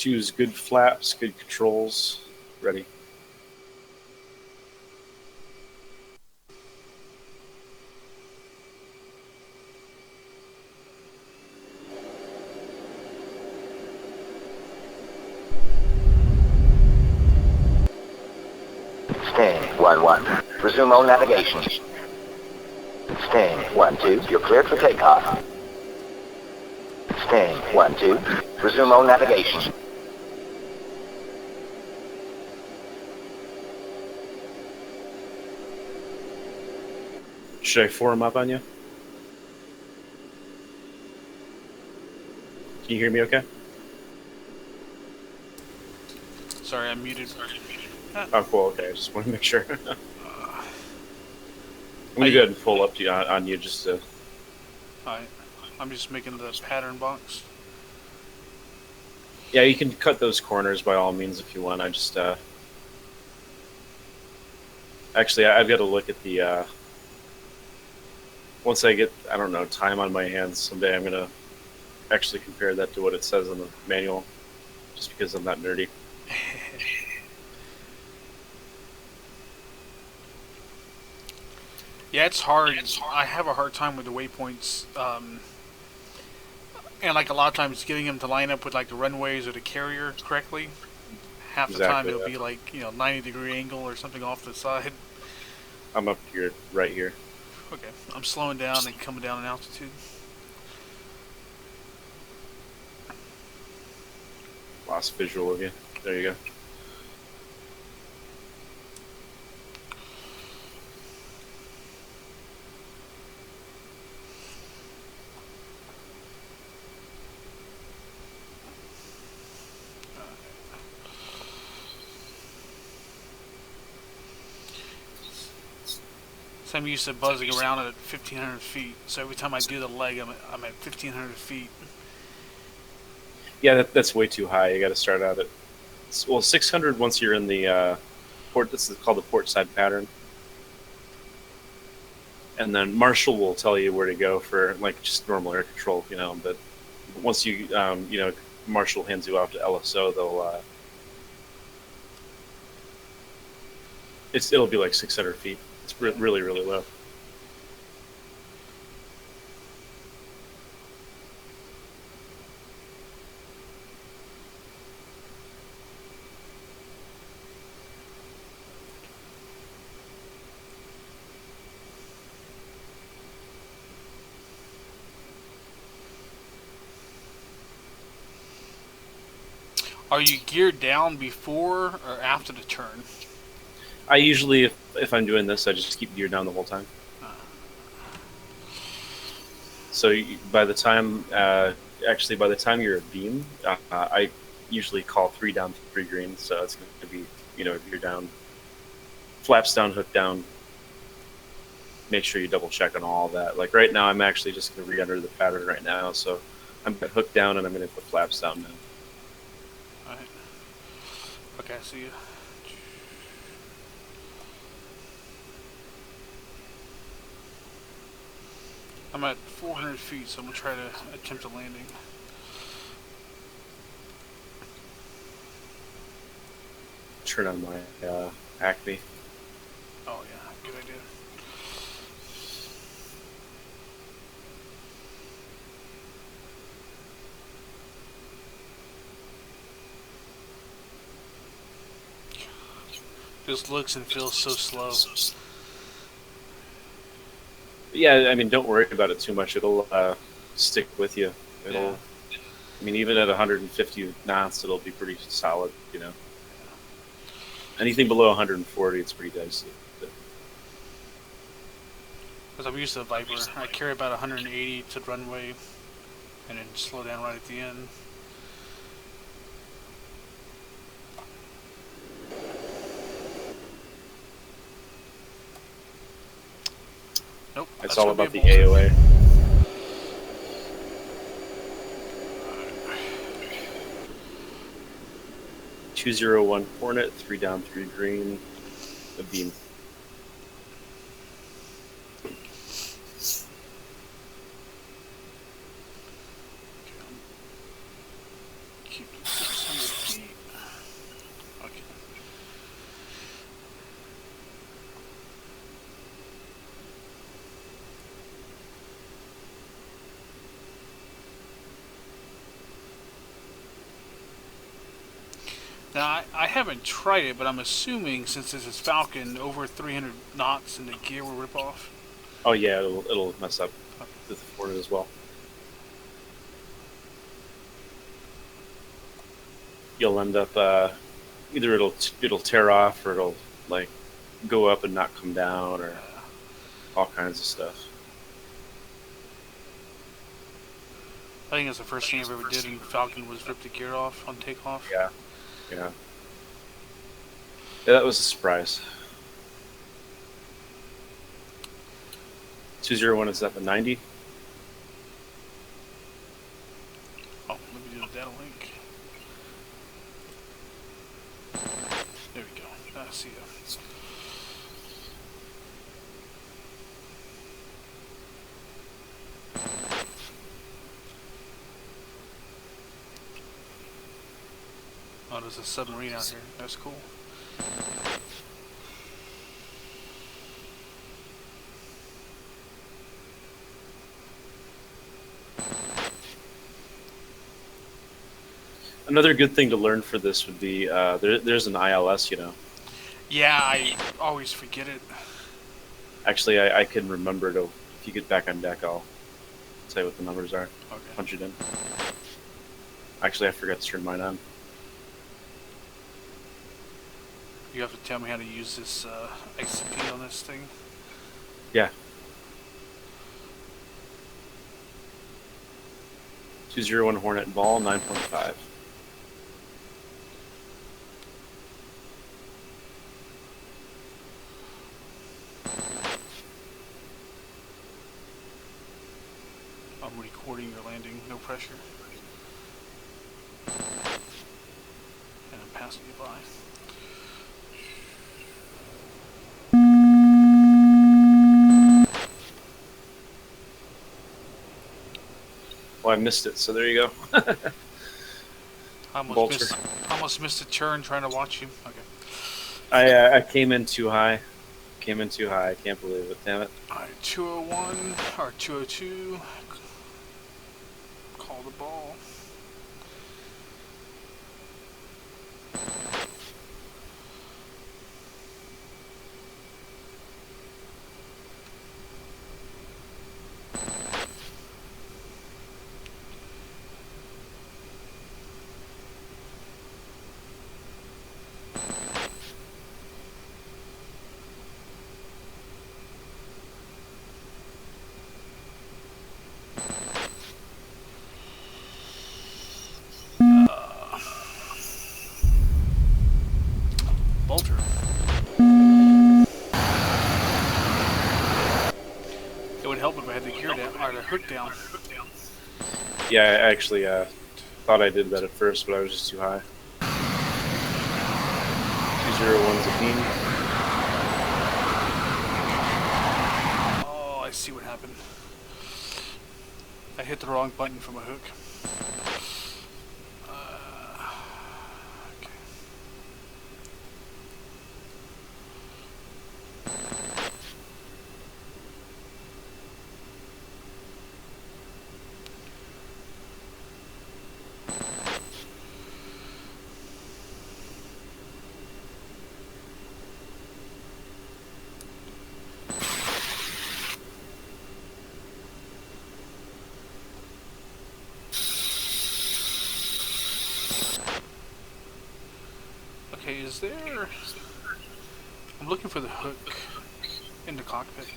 Choose good flaps, good controls. Ready. Sting 1-1. Resume all navigation. Sting 1-2. You're cleared for takeoff. Sting 1-2. Resume all navigation. Should I form up on you? Can you hear me okay? Sorry, I'm muted. Oh, cool. Okay, I just want to make sure. I'm going to go ahead and pull up to you, on you just to... Alright. I'm just making the pattern box. Yeah, you can cut those corners by all means if you want. I just... Actually, I've got to look at the... Once I get, I don't know, time on my hands someday, I'm going to actually compare that to what it says in the manual, just because I'm not nerdy. Yeah, it's hard. I have a hard time with the waypoints, and like a lot of times getting them to line up with like the runways or the carrier correctly. Half the time it'll be like 90-degree angle or something off the side. I'm up here, right here. Okay, I'm slowing down and coming down in altitude. Lost visual of you. There you go. So I'm used to buzzing around at 1,500 feet. So every time I do the leg, I'm at 1,500 feet. Yeah, that's way too high. You got to start out at 600 once you're in the port. This is called the port side pattern, and then Marshall will tell you where to go for like just normal air control, But once you Marshall hands you off to LSO, they'll it'll be like 600 feet. It's really, really low. Are you geared down before or after the turn? I usually, if I'm doing this, I just keep gear down the whole time. So by the time, by the time you're a beam, I usually call 3 down, 3 green. So it's going to be, gear down, flaps down, hook down. Make sure you double check on all that. Like right now, I'm actually just going to re-enter the pattern right now. So I'm going to hook down and I'm going to put flaps down now. All right. Okay, I see you. I'm at 400 feet, so I'm going to try to attempt a landing. Turn on my Acme. Oh, yeah, good idea. Just looks and feels so slow. Yeah, I mean, don't worry about it too much. It'll stick with you. It'll, I mean, even at 150 knots, it'll be pretty solid. Anything below 140, it's pretty dicey. Because I'm used to the Viper, I carry about 180 to runway, and then slow down right at the end. Nope. It's all about the AOA. Right. 201 Hornet, 3 down, 3 green, a beam. Keep 600 Now, I haven't tried it, but I'm assuming since this is Falcon, over 300 knots and the gear will rip off. Oh yeah, it'll mess up the Ford as well. You'll end up either it'll tear off or it'll like go up and not come down or all kinds of stuff. I think that's the first thing I ever did in Falcon was rip the gear off on takeoff. Yeah. Yeah, that was a surprise. 201 is at the 90. Oh, let me do the data link. There we go. I see you. Oh, there's a submarine out here. That's cool. Another good thing to learn for this would be there's an ILS, you know. Yeah, I always forget it. Actually, I can remember it. If you get back on deck, I'll tell you what the numbers are. Okay. Punch it in. Actually, I forgot to turn mine on. You have to tell me how to use this ICP on this thing. Yeah. 201 Hornet ball, 9.5. I'm recording your landing, no pressure. And I'm passing you by. Well, I missed it, so there you go. I almost missed a turn trying to watch you. Okay. I came in too high. Came in too high. I can't believe it. Damn it. Alright, 201 or 202. Call the ball. Bolter. It would help if I had the gear down, or the hook down. Yeah, I actually thought I did that at first, but I was just too high. 201's a beam. Oh, I see what happened. I hit the wrong button from a hook. Okay. Okay, is there... I'm looking for the hook in the cockpit.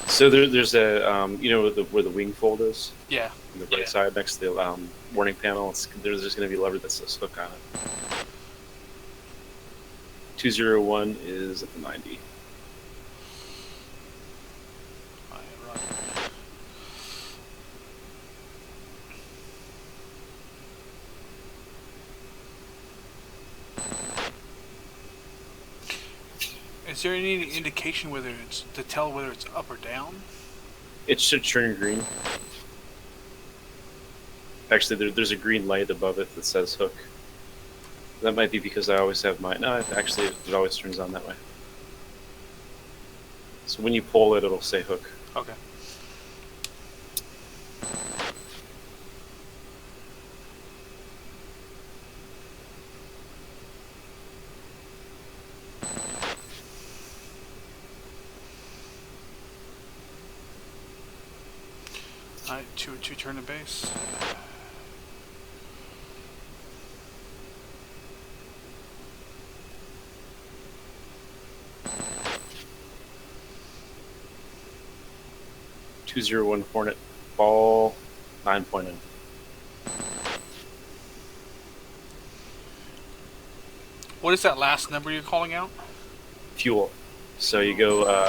So there's a you know where the wing fold is. Yeah. On the right side next to the warning panel. There's just going to be a lever that says hook on it. 201 is at the 90. Roger. Is there any indication whether it's to tell whether it's up or down? It should turn green. Actually, there's a green light above it that says hook. That might be because I always have mine. No, actually, it always turns on that way. So when you pull it, it'll say hook. Okay. Alright, 202 turn to base. .201 Hornet ball 9.0. What is that last number you're calling out? Fuel. So you go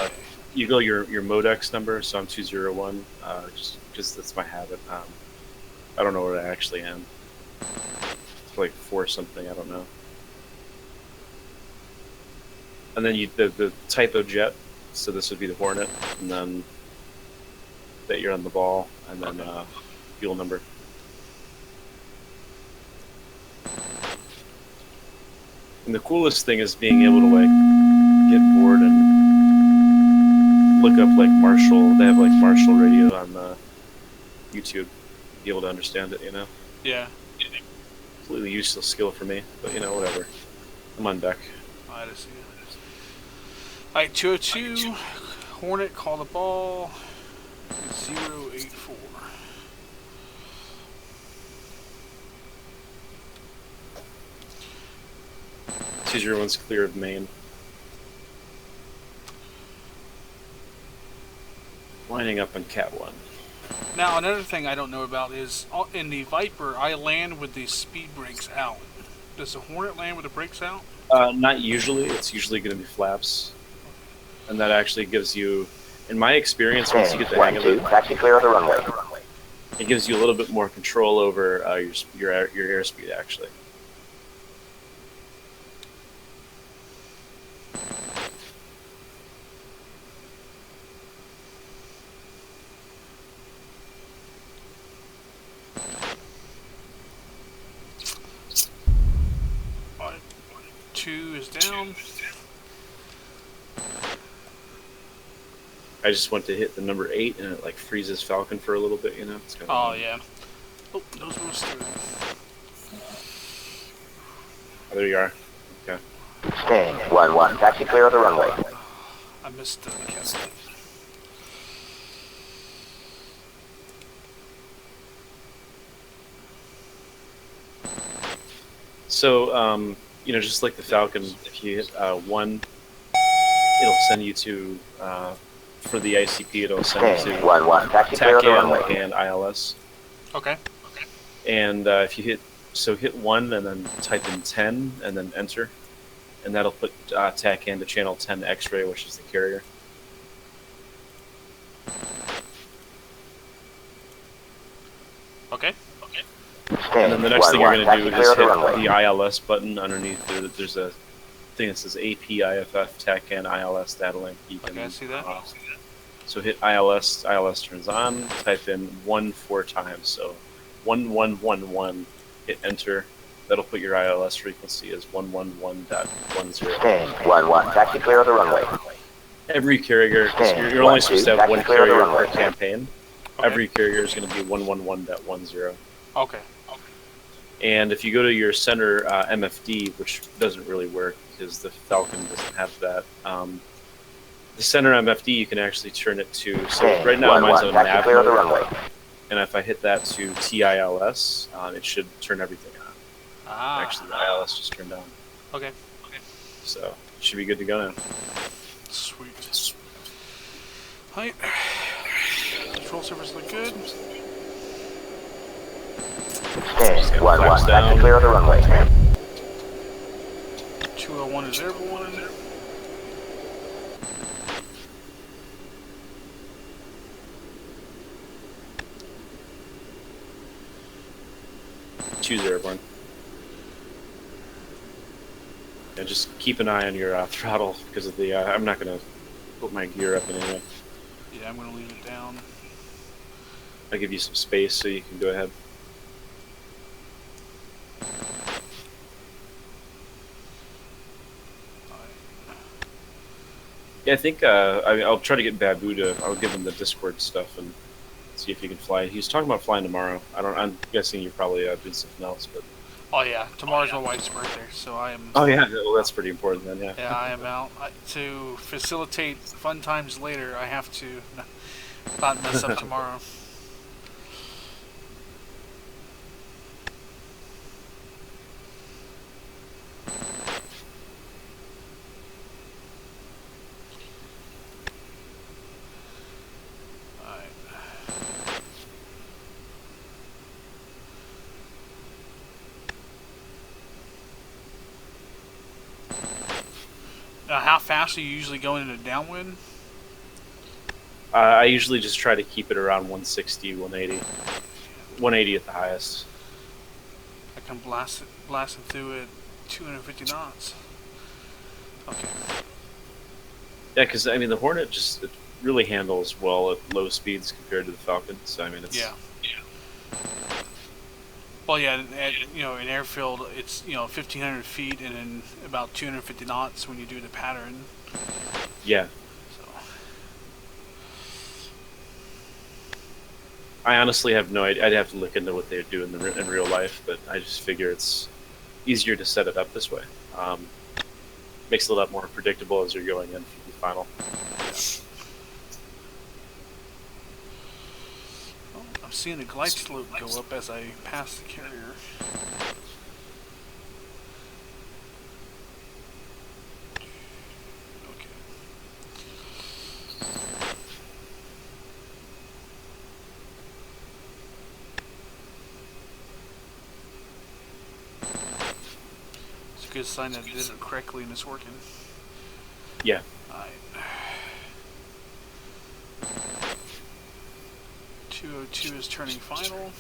your Modex number. So I'm 201. Just because that's my habit. I don't know where I actually am. It's like 4 something. I don't know. And then the type of jet. So this would be the Hornet, and then that you're on the ball, and then fuel number. And the coolest thing is being able to like get bored and look up like Marshall. They have like Marshall radio on YouTube. Be able to understand it, you know. Yeah. Completely useless skill for me, but you know, whatever. I'm on deck. I see. Alright, 202. Hornet, call the ball. 084. .201's clear of main. Lining up on Cat 1. Now, another thing I don't know about is, in the Viper, I land with the speed brakes out. Does the Hornet land with the brakes out? Not usually. It's usually going to be flaps. And that actually gives you, in my experience, once you get the hang of it, taxi clear of the runway. It gives you a little bit more control over your airspeed, actually. Two is down. I just went to hit the number 8, and it like freezes Falcon for a little bit, you know? It's kind Oh, of yeah. Oh, those were through. Oh, there you are. Okay. Sting 1-1, taxi clear of the runway. I missed the castle. So, you know, just like the Falcon, if you hit 1, it'll send you to, for the ICP, it'll send you to 1-1, taxi clear of the runway. TACAN and ILS. Okay. And if you hit 1 and then type in 10 and then enter, and that'll put TACAN to channel 10 X-ray, which is the carrier. Okay. And then the next thing you're going to do is hit the ILS button underneath. There's a thing that says APIFF TACAN ILS data link. Okay, I see that. So hit ILS turns on, type in 1 4 times. So 1111, hit enter. That'll put your ILS frequency as 111.10. Sting 1-1, taxi clear of the runway. Every carrier, you're only supposed to have one carrier per campaign. Okay. Every carrier is going to be 111.10. Okay. And if you go to your center MFD, which doesn't really work because the Falcon doesn't have that, the center MFD you can actually turn it to. So right now mine's on nav mode, and if I hit that to TILS, it should turn everything on. Ah. Actually, the ILS just turned on. Okay. So it should be good to go now. Sweet. Height. Control surface look good. Sting 1-1, taxi clear of the runway. 201 is airborne. Choose airborne. And just keep an eye on your throttle because of the. I'm not going to put my gear up anyway. Yeah, I'm going to leave it down. I'll give you some space so you can go ahead. Yeah, I think I'll try to get Babu to. I'll give him the Discord stuff and see if he can fly. He's talking about flying tomorrow. I'm guessing you're probably doing something else, but. Oh yeah, tomorrow's my wife's birthday, so I am. Oh yeah, well that's pretty important then. Yeah. Yeah, I am out to facilitate fun times later. I have to not mess up tomorrow. How fast are you usually going into downwind? I usually just try to keep it around 160, 180. 180 at the highest. I can blasting through at 250 knots. Okay. Yeah, because I mean the Hornet just it really handles well at low speeds compared to the Falcon. So I mean it's yeah. Well, yeah, in airfield it's 1,500 feet and then about 250 knots when you do the pattern. Yeah. So. I honestly have no idea. I'd have to look into what they do in real life, but I just figure it's easier to set it up this way. Makes it a lot more predictable as you're going in for the final. Well, I'm seeing the glide slope go up as I pass the carrier. Good sign that I did it correctly and it's working. Yeah. Alright. 202 is turning final.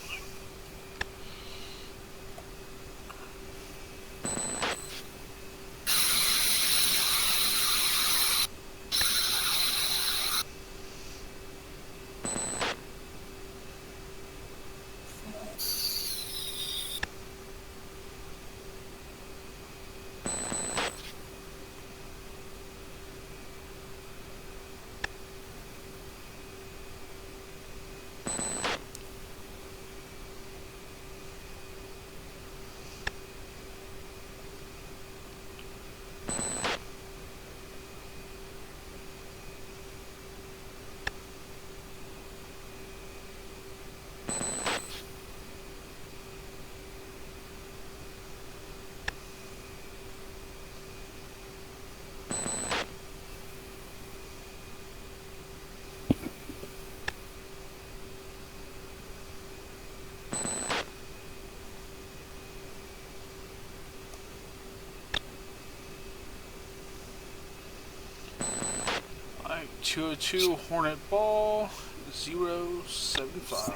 Alright, 202 Hornet ball 075.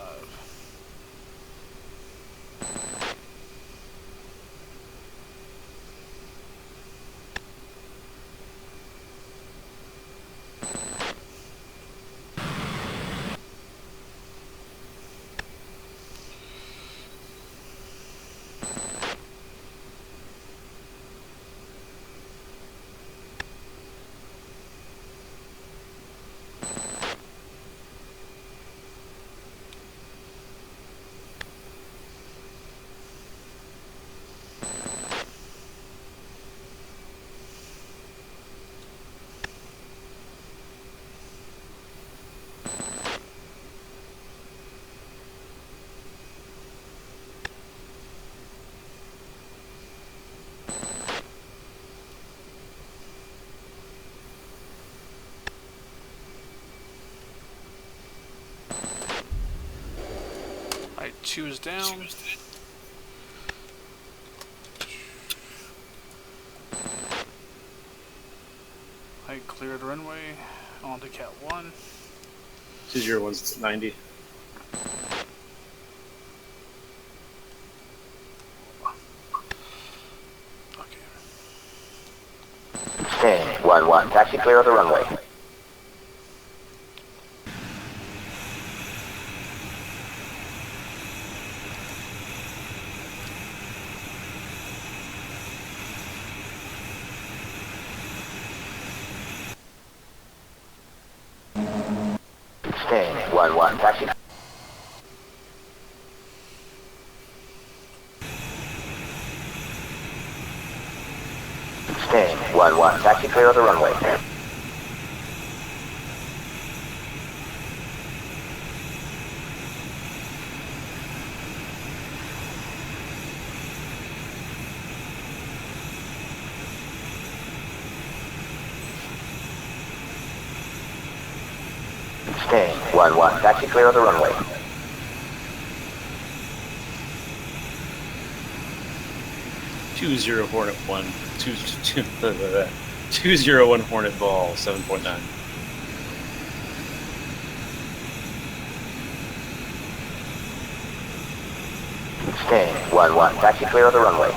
Alright, 2 is down. Alright, clear the runway. On to Cat 1. 201's 90. Okay. Stand 1-1. Taxi clear of the runway. Stand 1-1. Taxi. Stand 1-1. Taxi clear of the runway. Stand 1-1. Taxi clear of the runway. Two zero Hornet 1. 2. 201 Hornet Ball, 7.9. Stand 1-1. Taxi clear of the runway.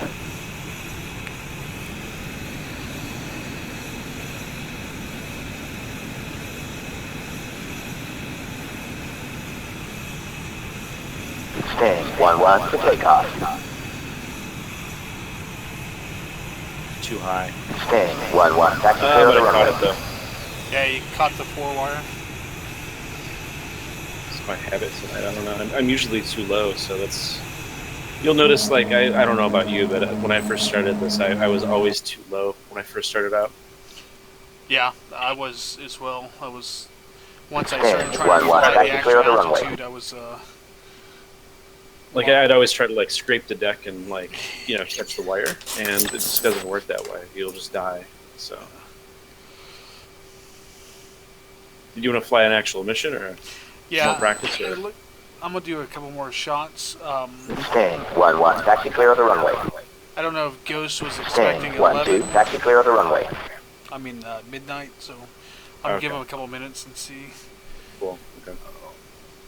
Stand 1-1 for takeoff. Too high. Stand 1-1. Taxi clear of But the I caught runway. it though. Yeah, you caught the 4-wire. It's my habit tonight. I don't know. I'm usually too low, so that's. You'll notice, like, I don't know about you, but when I first started this, I was always too low when I first started out. Yeah, I was as well. I was once I Stand started trying to 1-1. fly the Taxi actual clear of the runway. altitude, I was Like, I'd always try to, like, scrape the deck and, like, catch the wire, and it just doesn't work that way. You'll just die, so. Did you want to fly an actual mission, or more practice? Or? I'm gonna do a couple more shots. Stand 1-1. Taxi clear of the runway. I don't know if Ghost was Stand expecting 1-2. 11. Taxi clear of the runway. I mean midnight, so I'll give him a couple minutes and see. Cool. Okay.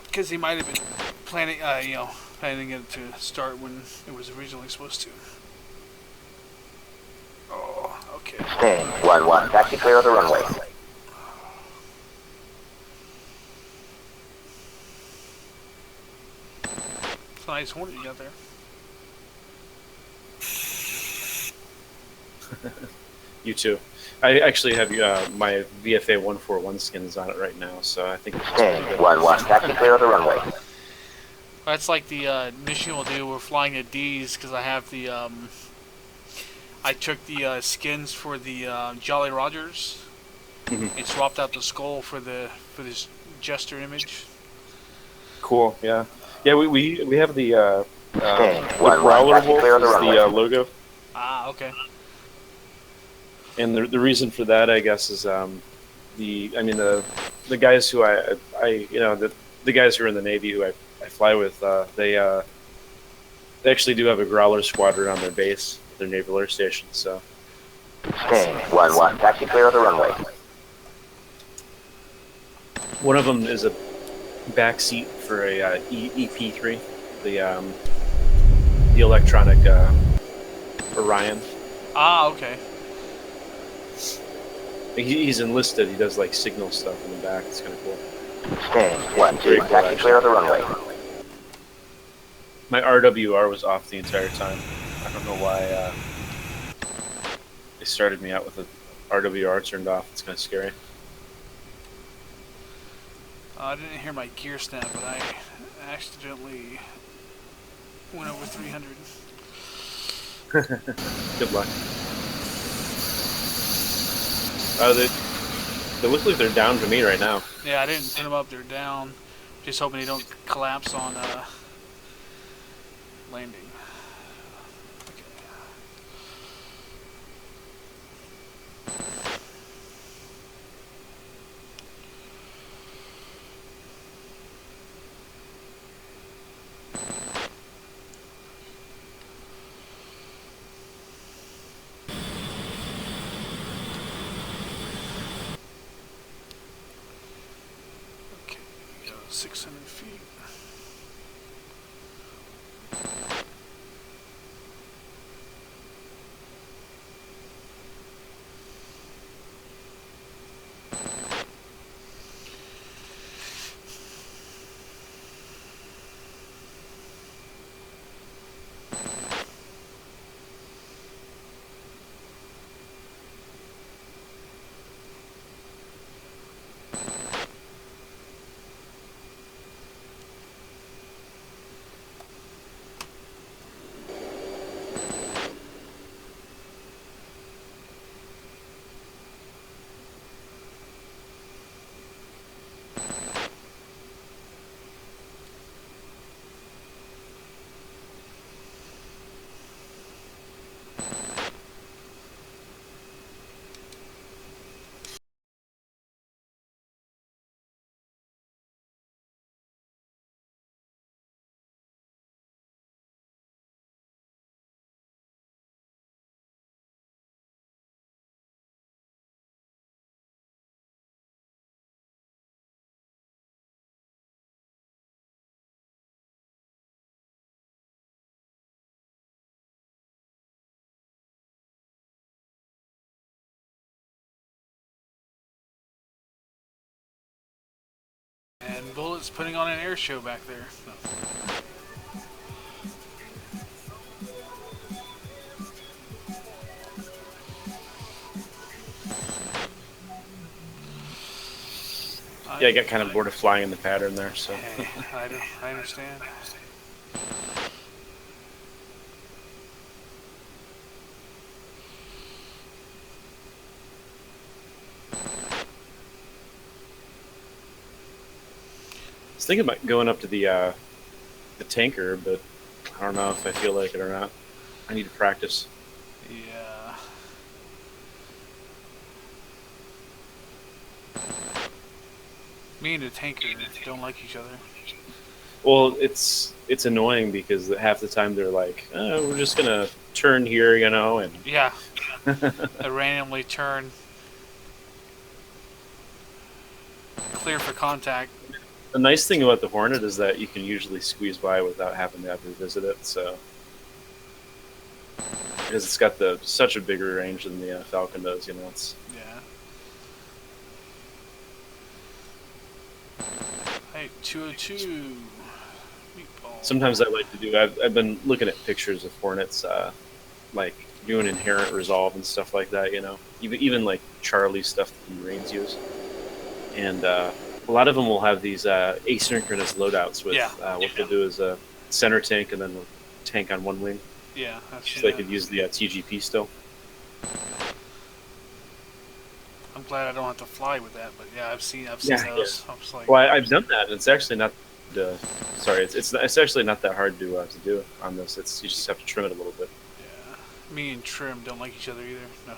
Because he might have been planning, planning it to start when it was originally supposed to. Oh, okay. Stand 1-1. Taxi clear of the runway. It's a nice Hornet you got there. You too. I actually have my VFA 141 skins on it right now, so I think it's Stand 1-1. Taxi clear of the runway. That's like the mission we'll do. We're flying at D's because I have the I took the skins for the Jolly Rogers and swapped out the skull for this Jester image. Cool. Yeah. Yeah. We have the Stand Growler 1-1. Taxi Wolf clear of the is runway. the logo, Ah, okay. and the reason for that, I guess, is the guys who the guys who are in the Navy who I fly with, they actually do have a Growler squadron on their base, their naval air station. So. Stand 1-1. Taxi clear of the runway. One of them is a backseat for a EP3, the electronic Orion. Ah, okay. He's enlisted. He does like signal stuff in the back. It's kind of cool. Stand 1-2. Taxi clear of the runway. My RWR was off the entire time. I don't know why they started me out with the RWR turned off. It's kind of scary. I didn't hear my gear snap, but I accidentally went over 300. Good luck. They look like they're down to me right now. Yeah, I didn't put them up. They're down. Just hoping they don't collapse on landing. Okay. Okay, 600 feet. And Bullet's putting on an air show back there. No. Yeah, I got kind of bored of flying in the pattern there, so. Hey, I understand. I was thinking about going up to the tanker, but I don't know if I feel like it or not. I need to practice. Yeah. Me and the tanker don't like each other. Well, it's annoying because half the time they're like, oh, we're just gonna turn here, you know, and Yeah. A randomly turn. Clear for contact. the nice thing about the Hornet is that you can usually squeeze by without having to ever visit it. So because it's got such a bigger range than the Falcon does, you know. It's Yeah. Hey, 202. Meatball. sometimes I like to do. I've been looking at pictures of Hornets, like doing inherent resolve and stuff like that. You know, even like Charlie stuff that the Marines use, and a lot of them will have these asynchronous loadouts with what they'll do is a center tank and then a tank on one wing. Yeah, that's So they could use the TGP still. I'm glad I don't have to fly with that, but yeah, I've seen those. Yeah. I was like, Well, I've done that, and it's actually not. Sorry, it's actually not that hard to do on this. You just have to trim it a little bit. yeah, me and Trim don't like each other either. No.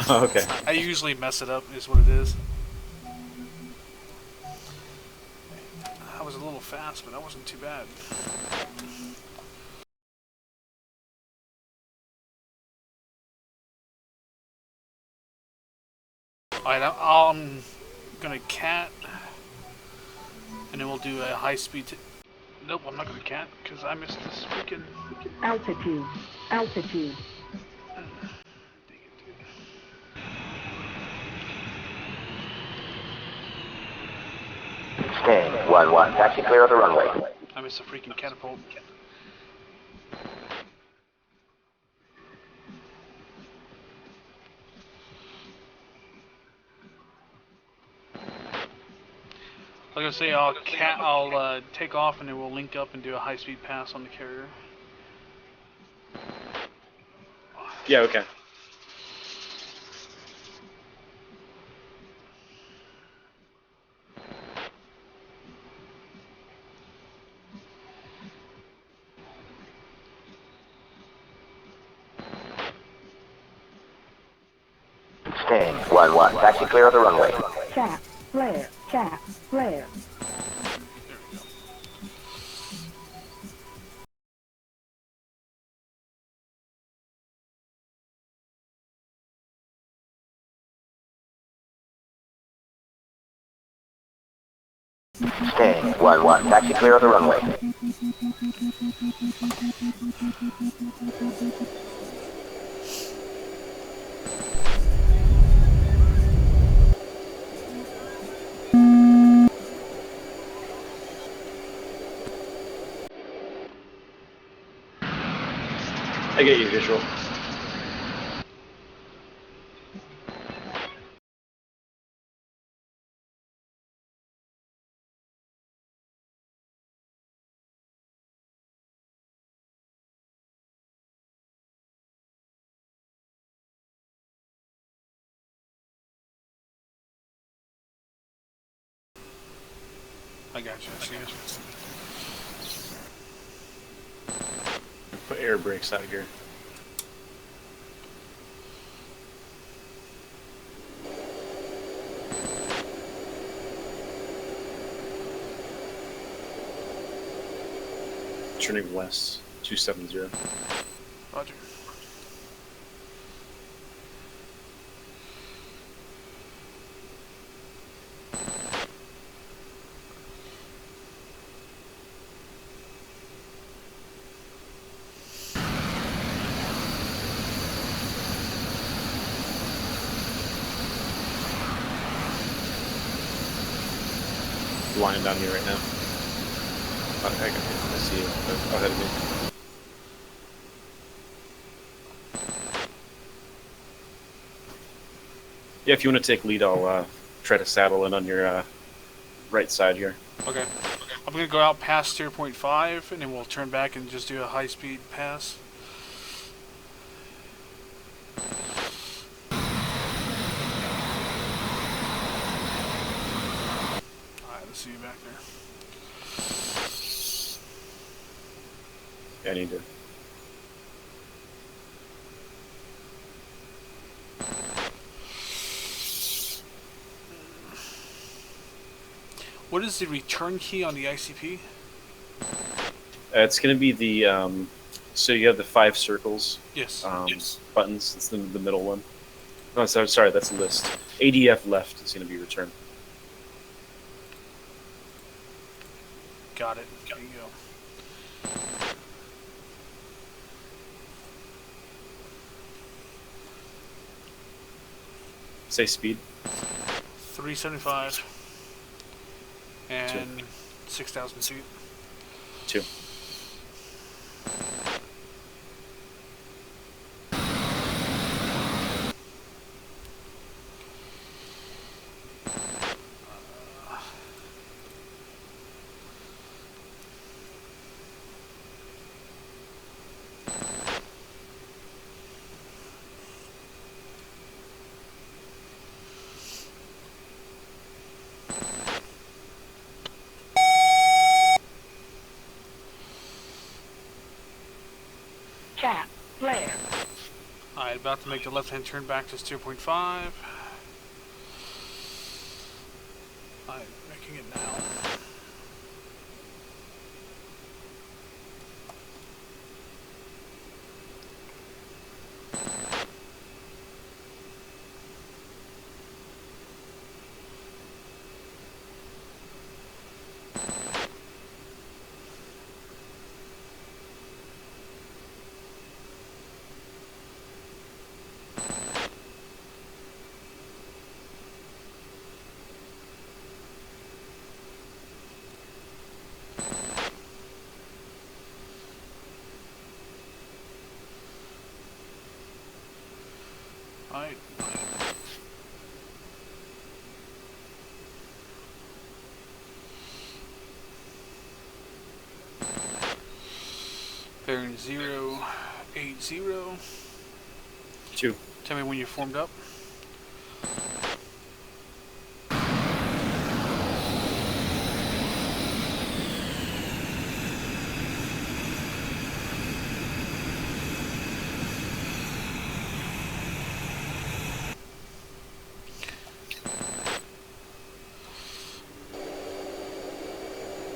Oh, okay. I usually mess it up, is what it is. I was a little fast, but that wasn't too bad. Alright, I'm gonna cat, and then we'll do a high speed. Nope, I'm not gonna cat because I missed this freaking. Altitude. Altitude. Sting 1-1. Taxi clear of the runway. I missed a freaking catapult. I was gonna say I'll take off and then we'll link up and do a high speed pass on the carrier. Yeah. Okay. Sting 1-1. Taxi clear of the runway. Chat. Flare. Chat. Flare. Sting 1-1. Taxi clear of the runway. I get you, visual. I got you. I see you. Put air brakes out here. Turning west, 270. Roger. blind on me right now. Oh, I see you. Ahead of me. Yeah, if you want to take lead, I'll try to saddle in on your right side here. Okay. I'm going to go out past 0.5, and then we'll turn back and just do a high-speed pass. Alright, let's see you back there. Yeah, I need to. What is the return key on the ICP? It's going to be the, so you have the 5 circles. Yes. Buttons. It's the middle one. Oh, sorry, that's a list. ADF left is going to be return. Got it. There you go. Say speed. 375 and 6,000 feet. 2. Cap, flare. Alright, about to make the left-hand turn back to 0.5. I'm making it now. Alright. Bearing 080. 2. Tell me when you're formed up.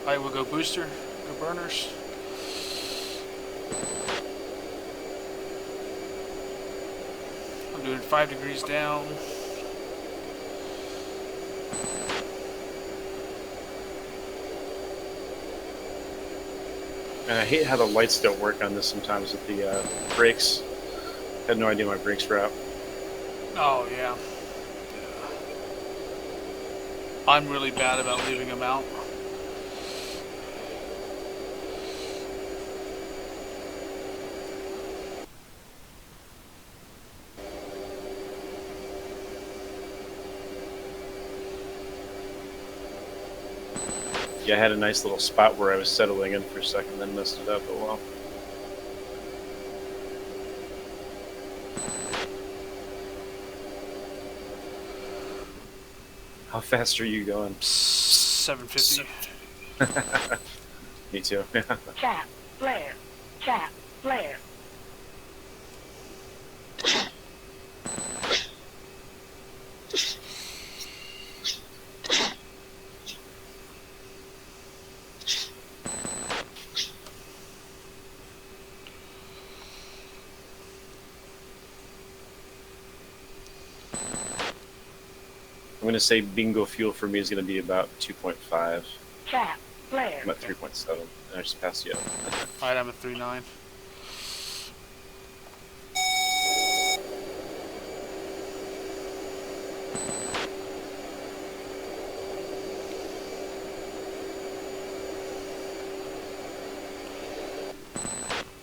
Alright, we'll go booster, go burners. I'm doing 5 degrees down. And I hate how the lights don't work on this sometimes with the brakes. I had no idea my brakes were out. Oh, yeah. I'm really bad about leaving them out. Yeah, I had a nice little spot where I was settling in for a second, then messed it up. Oh well. How fast are you going? 750. Me too. Cap, flare. Cap, flare. I'm going to say bingo fuel for me is going to be about 2.5. Cap, flare. I'm at 3.7. And I just passed you up. Alright, I'm at 3.9.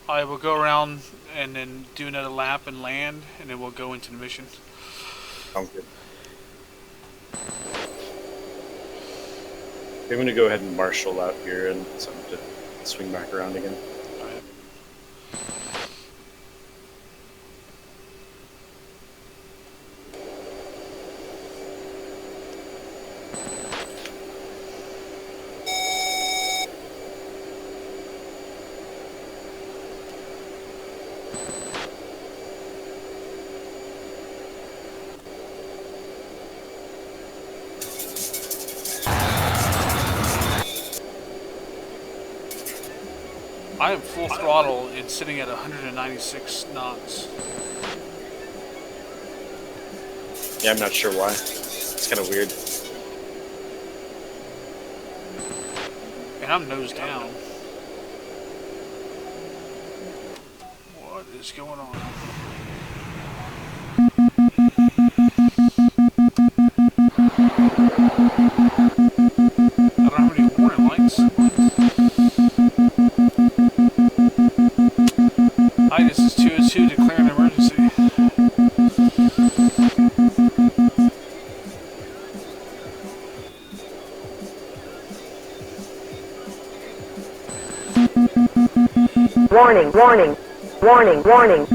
I will go around and then do another lap and land, and then we'll go into the mission. Sounds good. I'm going to go ahead and marshal out here and something to swing back around again. Alright. I am full throttle and sitting at 196 knots. Yeah, I'm not sure why. It's kind of weird. And I'm nose down. What is going on? I don't have any warning lights. Hi, this is 202 declaring an emergency. Warning, warning, warning, warning.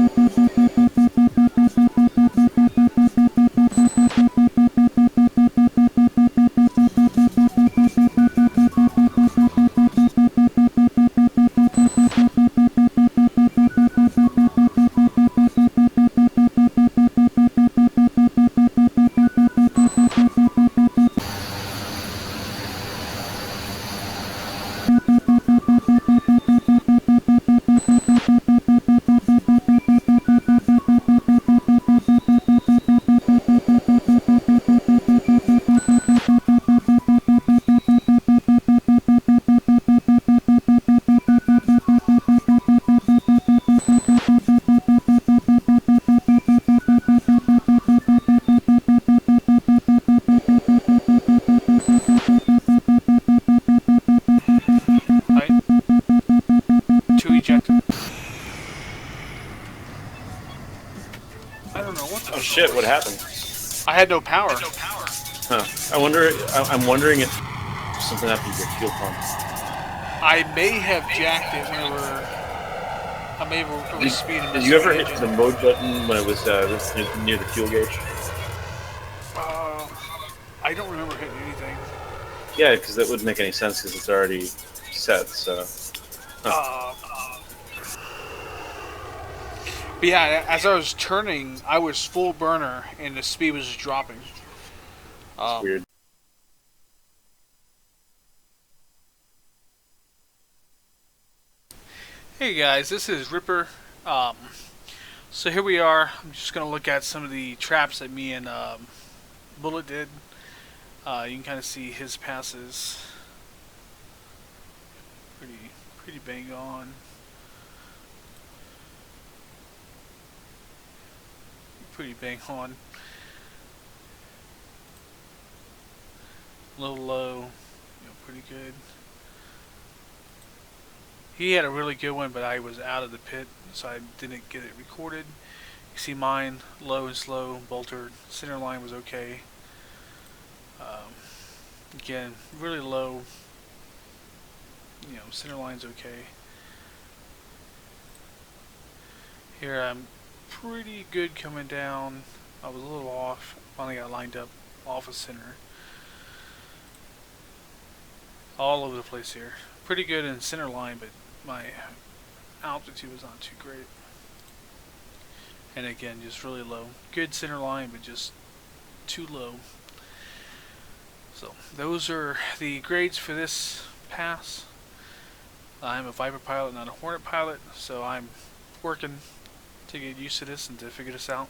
Oh shit! What happened? I had no power. Huh? I'm wondering if something happened to your fuel pump. I may have jacked it whenever I may have over speed. Did you ever hit the mode button when it was near the fuel gauge? I don't remember hitting anything. Yeah, because that wouldn't make any sense because it's already set. So. But yeah, as I was turning, I was full burner and the speed was just dropping. Weird. Hey guys, this is Ripper. So here we are. I'm just going to look at some of the traps that me and Bullet did. You can kind of see his passes. Pretty bang on. Pretty bang on. A little low, pretty good. He had a really good one, but I was out of the pit, so I didn't get it recorded. You see mine, low and slow, bolter. Center line was okay. Again, really low. Center line's okay. Here I'm pretty good coming down. I was a little off. Finally got lined up off of center. All over the place here. Pretty good in center line, but my altitude was not too great. And again, just really low. Good center line, but just too low. So those are the grades for this pass. I'm a Viper pilot, not a Hornet pilot, so I'm working to get used to this and to figure this out.